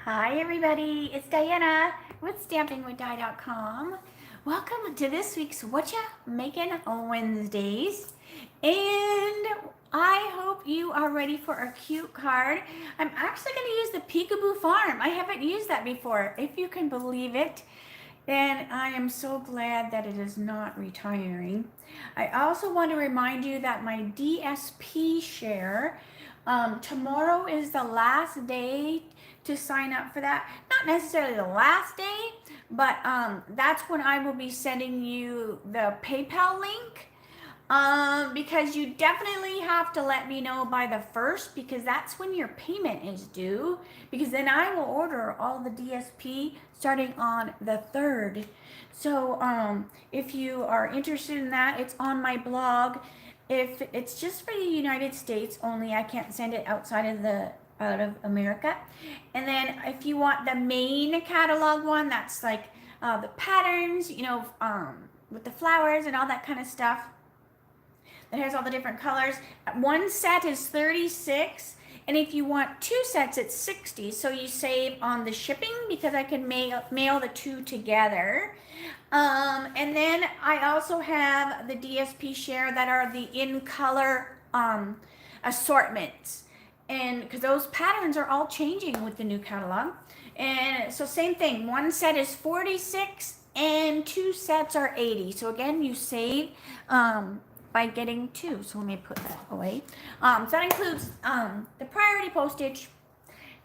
Hi everybody, it's Diana with stampingwithdie.com. Welcome to this week's Whatcha Makin Wednesdays. And I hope you are ready for a cute card. I'm actually going to use the Peekaboo Farm. I haven't used that before, if you can believe it. And I am so glad that it is not retiring. I also want to remind you that my DSP share, tomorrow is the last day to sign up for that. Not necessarily the last day, but that's when I will be sending you the PayPal link. Because you definitely have to let me know by the 1st, because that's when your payment is due, because then I will order all the DSP starting on the 3rd. So if you are interested in that, it's on my blog. If it's just for the United States only, I can't send it outside of America. And then if you want the main catalog one, that's like the patterns, with the flowers and all that kind of stuff. It has all the different colors. One set is $36, and if you want 2 sets, it's $60. So you save on the shipping because I can mail the 2 together. And then I also have the DSP share that are the in color assortments, and because those patterns are all changing with the new catalog. And so same thing. One set is $46, and 2 sets are $80. So again, you save by getting 2. So let me put that away. So that includes the priority postage.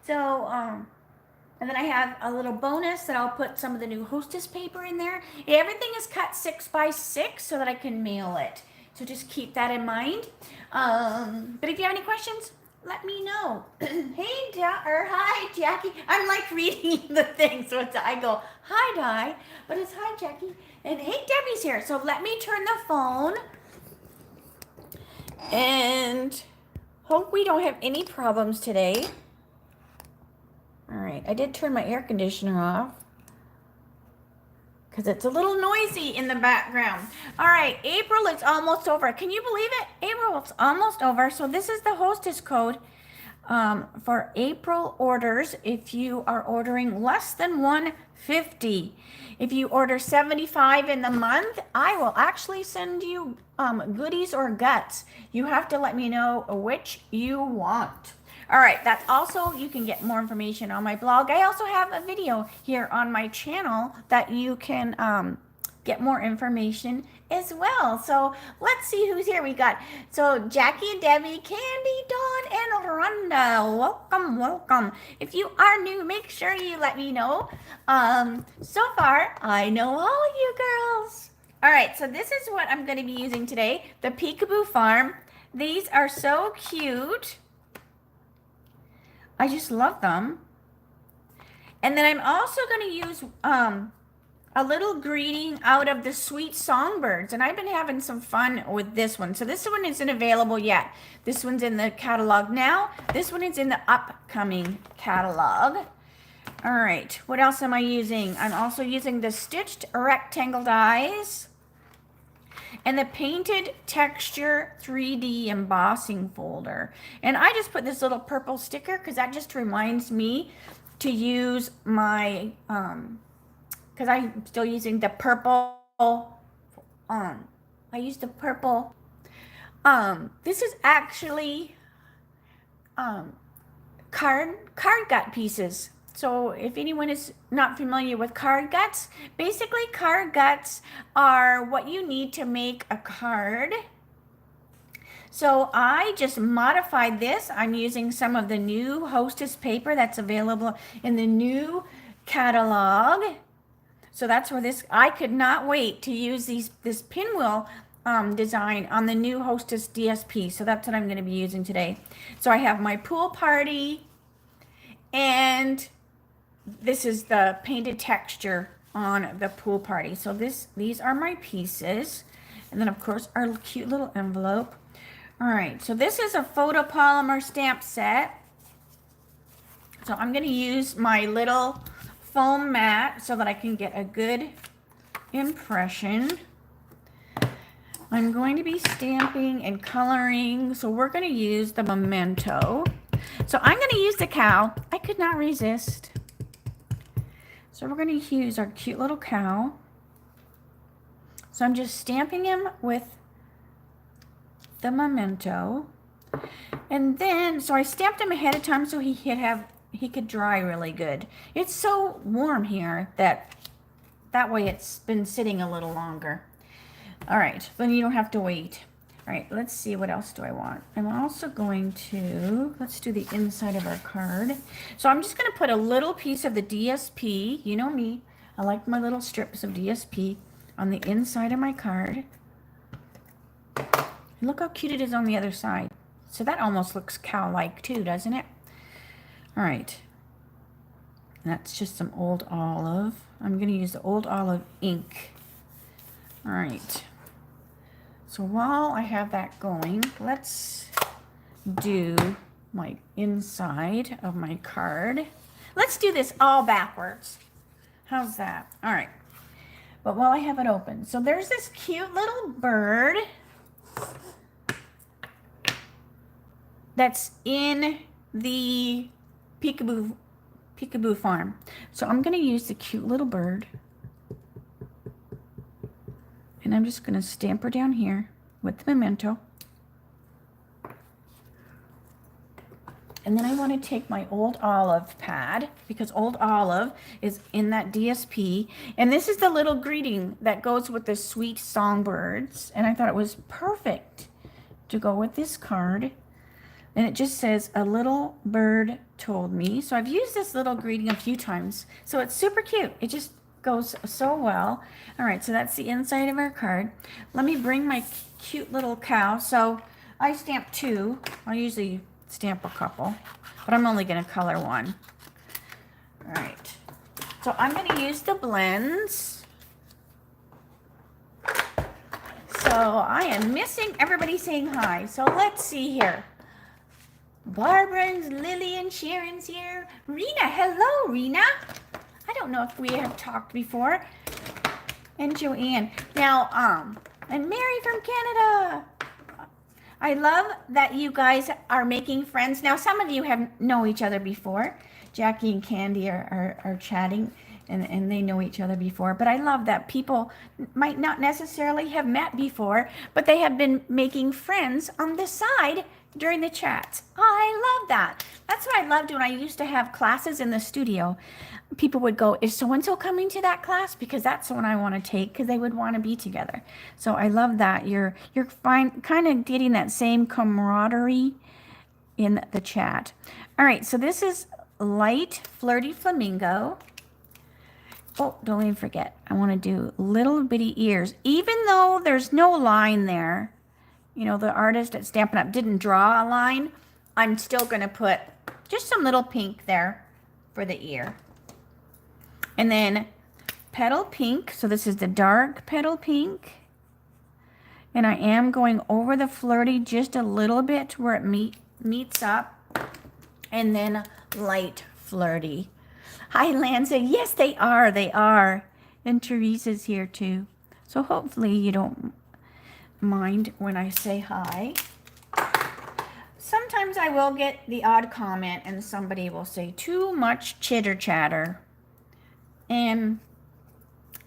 So, and then I have a little bonus that I'll put some of the new hostess paper in there. Everything is cut 6 by 6 so that I can mail it. So just keep that in mind. But if you have any questions, let me know. Hi, Jackie. I'm like reading the thing, so I go, hi, Di, but it's hi, Jackie. And hey, Debbie's here. So let me turn the phone. And hope we don't have any problems today. All right, I did turn my air conditioner off because it's a little noisy in the background. All right, April is almost over. Can you believe it? April is almost over. So this is the hostess code for April orders if you are ordering less than $150. If you order 75 in the month, I will actually send you goodies or guts. You have to let me know which you want. All right, that's also, you can get more information on my blog. I also have a video here on my channel that you can get more information as well. So let's see who's here. We got, so Jackie and Debbie, Candy, Dawn, and Rhonda. Welcome, welcome. If you are new, make sure you let me know. So far, I know all of you girls. All right, so this is what I'm going to be using today, the Peekaboo Farm. These are so cute. I just love them. And then I'm also going to use a little greeting out of the Sweet Songbirds. And I've been having some fun with this one. So this one isn't available yet. This one's in the catalog now. This one is in the upcoming catalog. All right, what else am I using? I'm also using the Stitched Rectangle dies and the Painted Texture 3D embossing folder. And I just put this little purple sticker because that just reminds me to use my, because I'm still using the purple, I use the purple, this is actually card gut pieces. So if anyone is not familiar with card guts, basically card guts are what you need to make a card. So I just modified this. I'm using some of the new hostess paper that's available in the new catalog. So that's where this, I could not wait to use this pinwheel design on the new hostess DSP. So that's what I'm going to be using today. So I have my pool party, and this is the painted texture on the pool party. So these are my pieces. And then of course our cute little envelope. All right, so this is a photopolymer stamp set. So I'm going to use my little foam mat so that I can get a good impression. I'm going to be stamping and coloring. So we're going to use the Memento. So I'm going to use the cow. I could not resist. So we're going to use our cute little cow. So I'm just stamping him with the memento. And then, so I stamped him ahead of time so he could dry really good. It's so warm here that way it's been sitting a little longer. All right, then you don't have to wait. All right, let's see, what else do I want? I'm also going to, let's do the inside of our card. So I'm just going to put a little piece of the DSP, you know me, I like my little strips of DSP on the inside of my card. And look how cute it is on the other side. So that almost looks cow-like too, doesn't it? All right. That's just some Old Olive. I'm going to use the Old Olive ink. All right. So while I have that going, let's do my inside of my card. Let's do this all backwards. How's that? All right. But while I have it open, so there's this cute little bird that's in the Peekaboo farm. So I'm going to use the cute little bird. And I'm just going to stamp her down here with the memento. And then I want to take my Old Olive pad, because Old Olive is in that DSP. And this is the little greeting that goes with the sweet songbirds. And I thought it was perfect to go with this card. And it just says, a little bird told me. So I've used this little greeting a few times. So it's super cute. It just goes so well. All right, so that's the inside of our card. Let me bring my cute little cow. So I stamped 2. I usually stamp a couple, but I'm only going to color 1. All right, so I'm going to use the blends. So I am missing everybody saying hi. So let's see here. Barbara and Lily and Sharon's here. Rena, hello, Rena. I don't know if we have talked before. And Joanne. Now, and Mary from Canada. I love that you guys are making friends. Now, some of you know each other before. Jackie and Candy are chatting, and they know each other before. But I love that people might not necessarily have met before, but they have been making friends on the side during the chats. I love that. That's what I loved when I used to have classes in the studio. People would go, is so-and-so coming to that class? Because that's the one I want to take, because they would want to be together. So I love that. You're kind of getting that same camaraderie in the chat. All right, so this is Light Flirty Flamingo. Oh, don't even forget. I want to do little bitty ears. Even though there's no line there, you know, the artist at Stampin' Up! Didn't draw a line, I'm still going to put just some little pink there for the ear. And then petal pink. So this is the dark petal pink. And I am going over the flirty just a little bit where it meets up. And then light flirty. Hi, Lanza. Yes, they are. They are. And Teresa's here too. So hopefully you don't mind when I say hi. Sometimes I will get the odd comment and somebody will say too much chitter chatter. And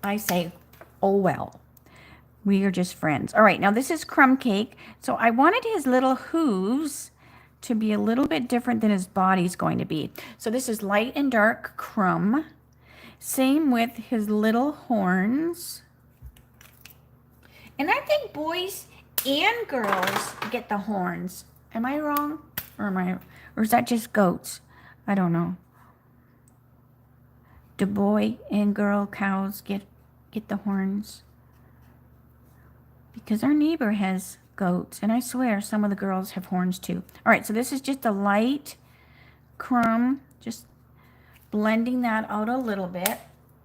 I say, oh well, we are just friends. All right, now this is Crumb Cake. So I wanted his little hooves to be a little bit different than his body's going to be. So this is light and dark crumb. Same with his little horns. And I think boys and girls get the horns. Am I wrong? Or is that just goats? I don't know. Do boy and girl cows get the horns? Because our neighbor has goats, and I swear some of the girls have horns too. All right, so this is just a light crumb, just blending that out a little bit.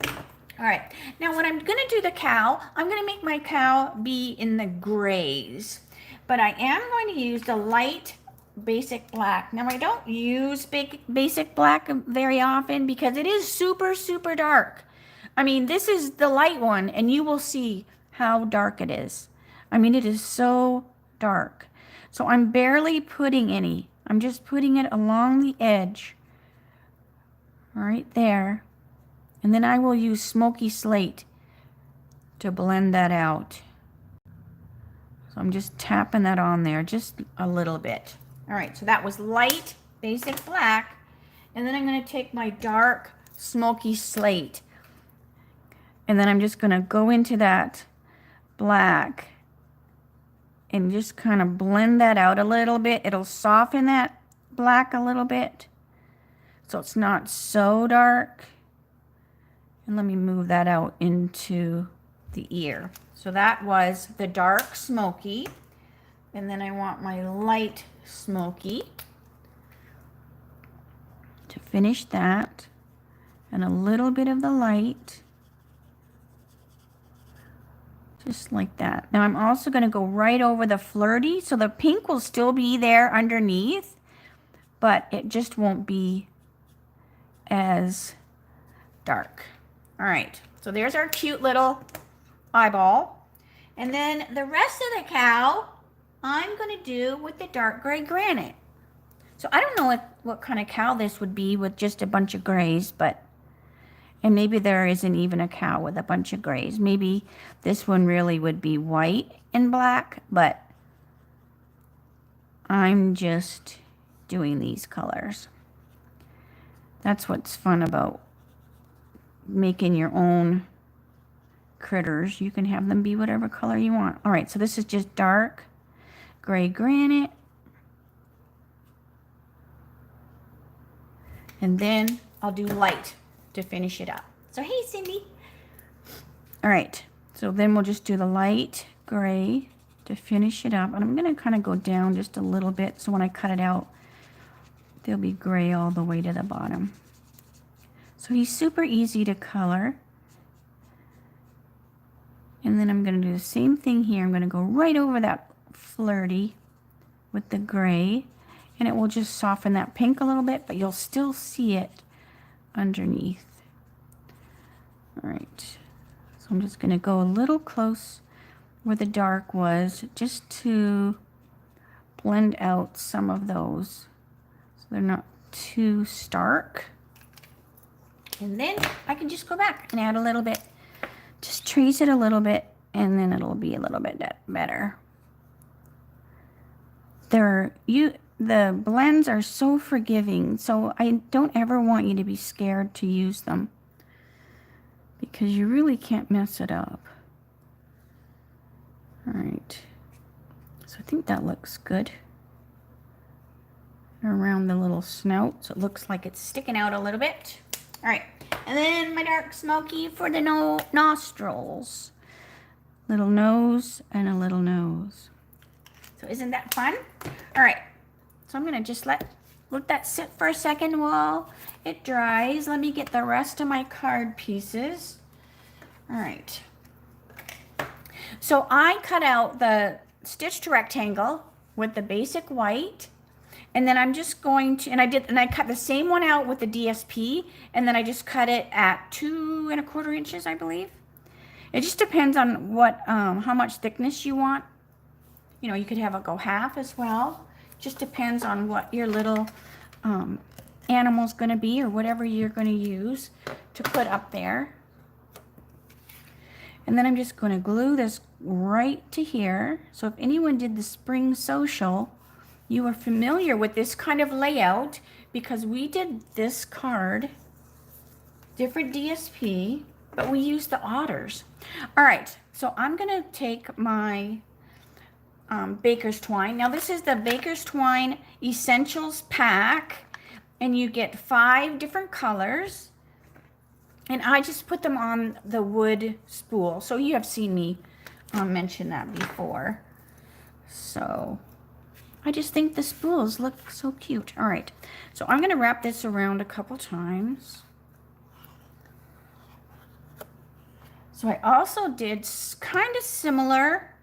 All right, now when I'm going to do the cow, I'm going to make my cow be in the grays. But I am going to use the light basic black. Now I don't use basic black very often because it is super, super dark. I mean, this is the light one, and you will see how dark it is. I mean, it is so dark. So I'm barely putting any. I'm just putting it along the edge. Right there. And then I will use Smoky Slate to blend that out. So I'm just tapping that on there just a little bit. All right, so that was light basic black. And then I'm going to take my dark Smoky Slate. And then I'm just going to go into that black and just kind of blend that out a little bit. It'll soften that black a little bit so it's not so dark. And let me move that out into the ear. So that was the dark smoky. And then I want my light smoky to finish that. And a little bit of the light. Just like that. Now I'm also going to go right over the flirty. So the pink will still be there underneath, but it just won't be as dark. All right. So there's our cute little eyeball. And then the rest of the cow, I'm going to do with the dark gray granite. So I don't know what kind of cow this would be with just a bunch of grays, but and maybe there isn't even a cow with a bunch of grays. Maybe this one really would be white and black, but I'm just doing these colors. That's what's fun about making your own critters. You can have them be whatever color you want. All right, so this is just dark gray granite. And then I'll do light to finish it up. So hey, Cindy. All right, so then we'll just do the light gray to finish it up. And I'm going to kind of go down just a little bit so when I cut it out, they'll be gray all the way to the bottom. So he's super easy to color. And then I'm going to do the same thing here. I'm going to go right over that flirty with the gray. And it will just soften that pink a little bit, but you'll still see it underneath. All right, so I'm just going to go a little close where the dark was just to blend out some of those so they're not too stark. And then I can just go back and add a little bit, just trace it a little bit, and then it'll be a little bit better. The blends are so forgiving, so I don't ever want you to be scared to use them because you really can't mess it up. All right, so I think that looks good. Around the little snout, so it looks like it's sticking out a little bit. All right, and then my dark smoky for the nostrils. Little nose and a little nose. So isn't that fun? All right. So I'm going to just let that sit for a second while it dries. Let me get the rest of my card pieces. All right. So I cut out the stitched rectangle with the basic white. And then I'm just going to, and I cut the same one out with the DSP. And then I just cut it at 2 1/4 inches, I believe. It just depends on what, how much thickness you want. You know, you could have it go half as well. Just depends on what your little animal's going to be or whatever you're going to use to put up there. And then I'm just going to glue this right to here. So if anyone did the spring social, you are familiar with this kind of layout because we did this card, different DSP, but we used the otters. All right, so I'm going to take my baker's twine. Now this is the baker's twine essentials pack, and you get 5 different colors, and I just put them on the wood spool. So you have seen me mention that before. So I just think the spools look so cute. All right, so I'm going to wrap this around a couple times. So I also did kind of similar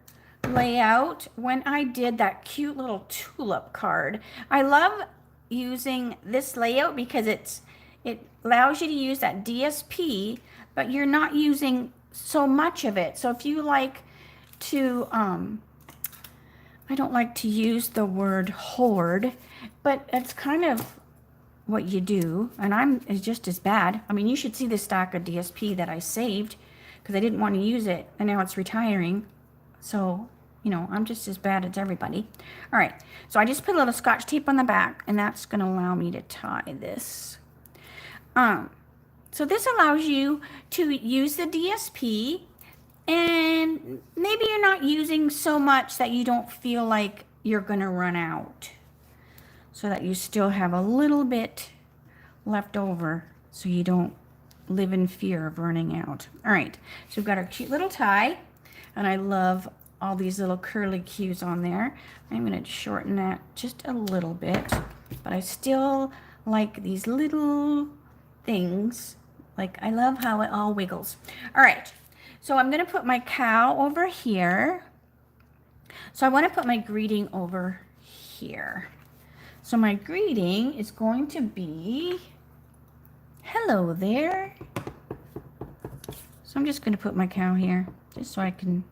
layout when I did that cute little tulip card. I love using this layout because it allows you to use that DSP, but you're not using so much of it. So if you like to, I don't like to use the word hoard, but it's kind of what you do, and I'm just as bad. I mean, you should see the stack of DSP that I saved because I didn't want to use it, and now it's retiring. So, you know, I'm just as bad as everybody. All right, so I just put a little Scotch tape on the back, and that's going to allow me to tie this. So this allows you to use the DSP, and maybe you're not using so much that you don't feel like you're going to run out, so that you still have a little bit left over so you don't live in fear of running out. All right, so we've got our cute little tie, and I love all these little curly cues on there. I'm going to shorten that just a little bit, but I still like these little things. Like, I love how it all wiggles. All right, so I'm going to put my cow over here. So I want to put my greeting over here. So my greeting is going to be, hello there. So I'm just going to put my cow here, just so I can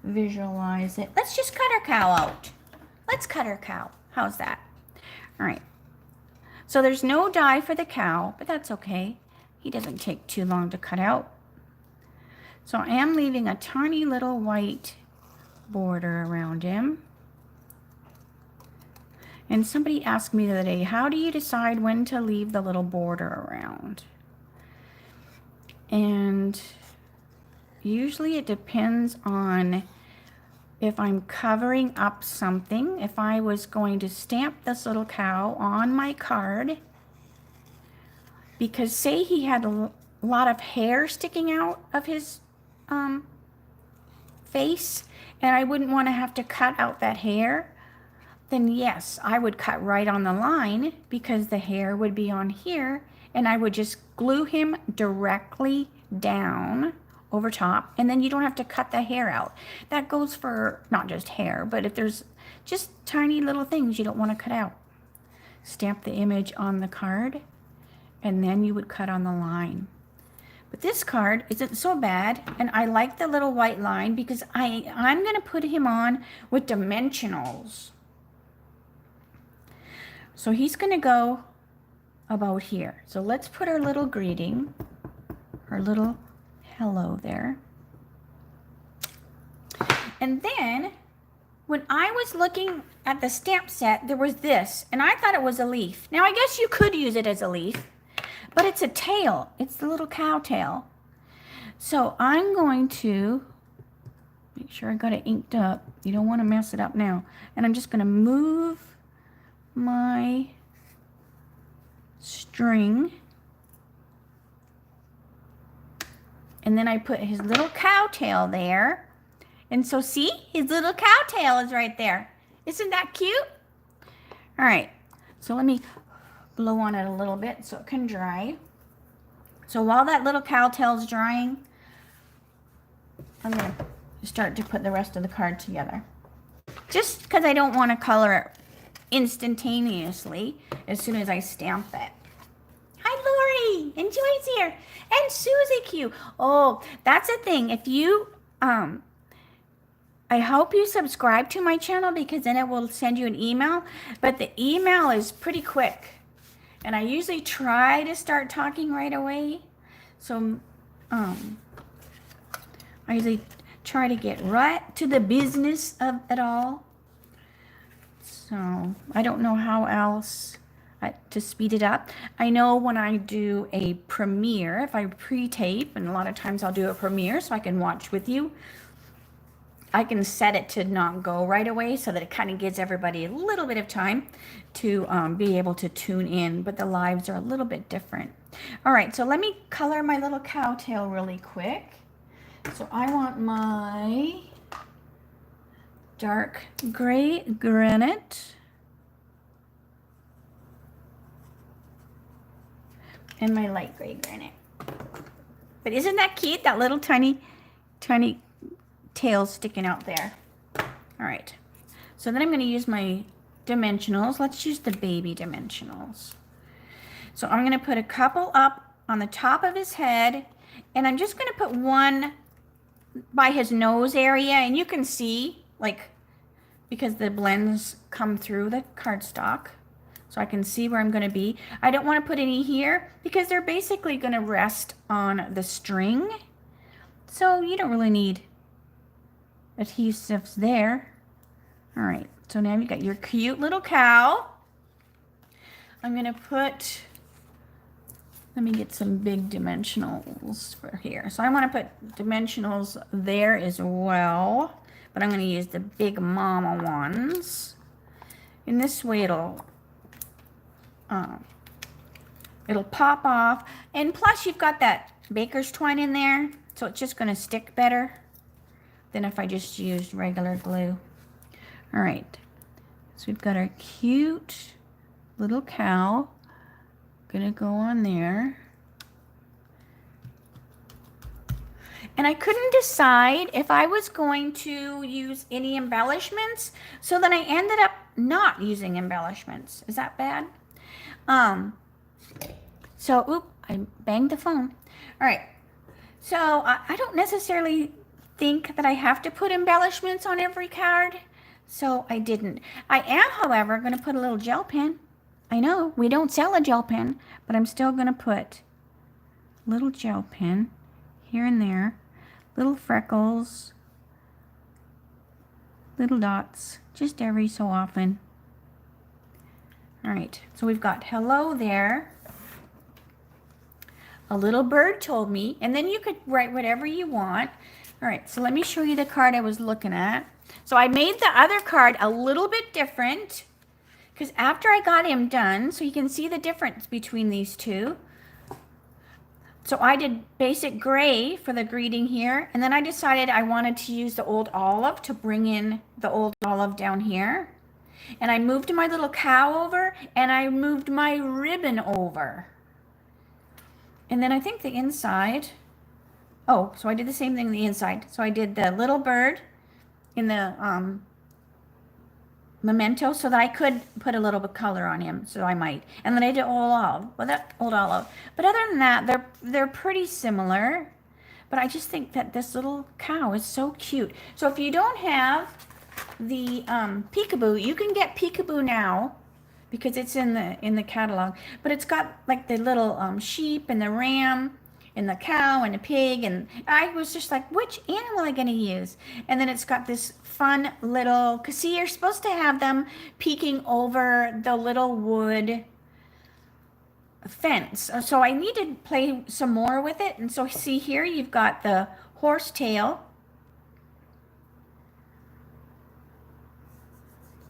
visualize it. Let's just cut our cow out. Let's cut our cow. How's that? All right. So there's no die for the cow, but that's okay. He doesn't take too long to cut out. So I am leaving a tiny little white border around him. And somebody asked me the other day, how do you decide when to leave the little border around? And usually it depends on if I'm covering up something. If I was going to stamp this little cow on my card, because say he had a lot of hair sticking out of his face, and I wouldn't want to have to cut out that hair, then yes, I would cut right on the line because the hair would be on here, and I would just glue him directly down over top, and then you don't have to cut the hair out. That goes for not just hair, but if there's just tiny little things you don't want to cut out. Stamp the image on the card, and then you would cut on the line. But this card isn't so bad, and I like the little white line because I'm going to put him on with dimensionals. So he's going to go about here. So let's put our little greeting, our little hello there. And then when I was looking at the stamp set, there was this, and I thought it was a leaf. Now I guess you could use it as a leaf, but it's a tail. It's the little cow tail. So I'm going to make sure I got it inked up. You don't want to mess it up now. And I'm just going to move my string, and then I put his little cow tail there, and so see, his little cow tail is right there. Isn't that cute? All right, so let me blow on it a little bit so it can dry. So while that little cow tail is drying, I'm going to start to put the rest of the card together, just because I don't want to color it instantaneously as soon as I stamp it. Hi Lori, and Joy's here, and Susie Q. Oh, that's a thing. If you I hope you subscribe to my channel, because then it will send you an email, but the email is pretty quick, and I usually try to start talking right away. So I usually try to get right to the business of it all. So I don't know how else to speed it up. I know when I do a premiere, if I pre-tape, and a lot of times I'll do a premiere so I can watch with you, I can set it to not go right away so that it kind of gives everybody a little bit of time to be able to tune in, but the lives are a little bit different. All right, so let me color my little cow tail really quick. So I want my dark gray granite and my light gray granite. But isn't that cute? That little tiny tail sticking out there. All right. So then I'm going to use my dimensionals. Let's use the baby dimensionals. So I'm going to put a couple up on the top of his head, and I'm just going to put one by his nose area, and you can see, like, because the blends come through the cardstock, so I can see where I'm going to be. I don't want to put any here because they're basically going to rest on the string. So you don't really need adhesives there. All right, so now you've got your cute little cow. I'm going to put, let me get some big dimensionals for here. So I want to put dimensionals there as well, but I'm going to use the big mama ones. In this way it'll pop off, and plus you've got that baker's twine in there, so it's just going to stick better than if I just used regular glue. All right, so we've got our cute little cow gonna go on there, and I couldn't decide if I was going to use any embellishments, so then I ended up not using embellishments. Is that bad? So, oop, I banged the phone. All right, so I don't necessarily think that I have to put embellishments on every card, so I didn't. I am, however, going to put a little gel pen. I know we don't sell a gel pen, but I'm still going to put a little gel pen here and there, little freckles, little dots, just every so often. All right, so we've got hello there. A little bird told me, and then you could write whatever you want. All right, so let me show you the card I was looking at. So I made the other card a little bit different because after I got him done, so you can see the difference between these two. So I did basic gray for the greeting here, and then I decided I wanted to use the old olive to bring in the old olive down here. And I moved my little cow over, and I moved my ribbon over. And then I think the inside, oh, so I did the same thing on the inside. So I did the little bird in the memento so that I could put a little bit of color on him, so I might. And then I did old olive, well, that old olive. But other than that, they're pretty similar. But I just think that this little cow is so cute. So if you don't have the Peekaboo, you can get Peekaboo now, because it's in the catalog, but it's got like the little sheep and the ram and the cow and the pig, and I was just like, which animal am I gonna use? And then it's got this fun little, cause see, you're supposed to have them peeking over the little wood fence. So I need to play some more with it. And so see here, you've got the horse tail,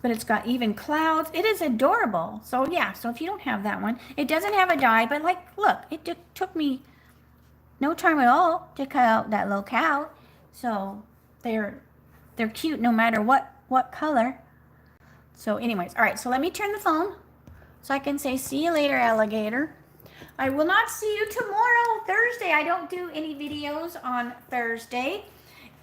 but it's got even clouds. It is adorable. So yeah, so if you don't have that one, it doesn't have a die, but like, look, it took me no time at all to cut out that little cow. So they're cute no matter what color. So anyways, all right, so let me turn the phone so I can say, see you later, alligator. I will not see you tomorrow, Thursday. I don't do any videos on Thursday.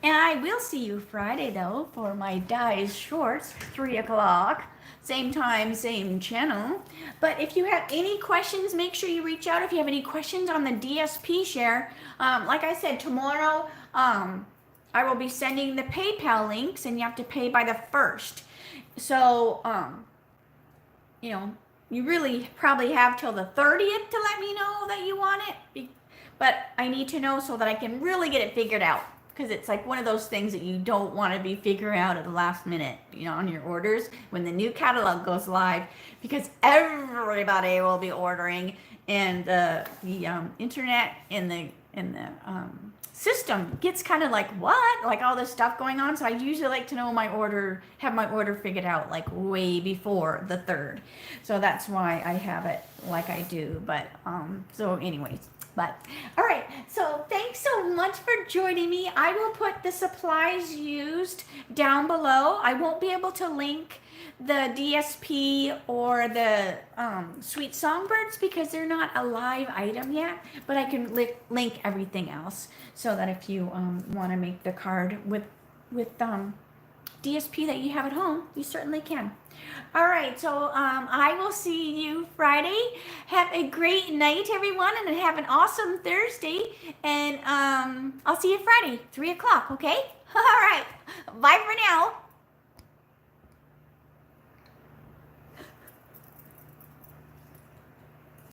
And I will see you Friday, though, for my Dies Shorts, 3 o'clock. Same time, same channel. But if you have any questions, make sure you reach out. If you have any questions on the DSP share, like I said, tomorrow I will be sending the PayPal links, and you have to pay by the 1st. So, you know, you really probably have till the 30th to let me know that you want it. But I need to know so that I can really get it figured out. Because it's like one of those things that you don't want to be figuring out at the last minute, you know, on your orders when the new catalog goes live, because everybody will be ordering, and the internet and the system gets kind of like, what, like all this stuff going on. So I usually like to know have my order figured out like way before the 3rd. So that's why I have it like I do. But so anyways. But all right, so thanks so much for joining me. I will put the supplies used down below. I won't be able to link the DSP or the Sweet Songbirds because they're not a live item yet, but I can link everything else so that if you want to make the card with DSP that you have at home, you certainly can. All right, so I will see you Friday. Have a great night, everyone, and have an awesome Thursday. And I'll see you Friday, 3 o'clock, okay? All right, bye for now.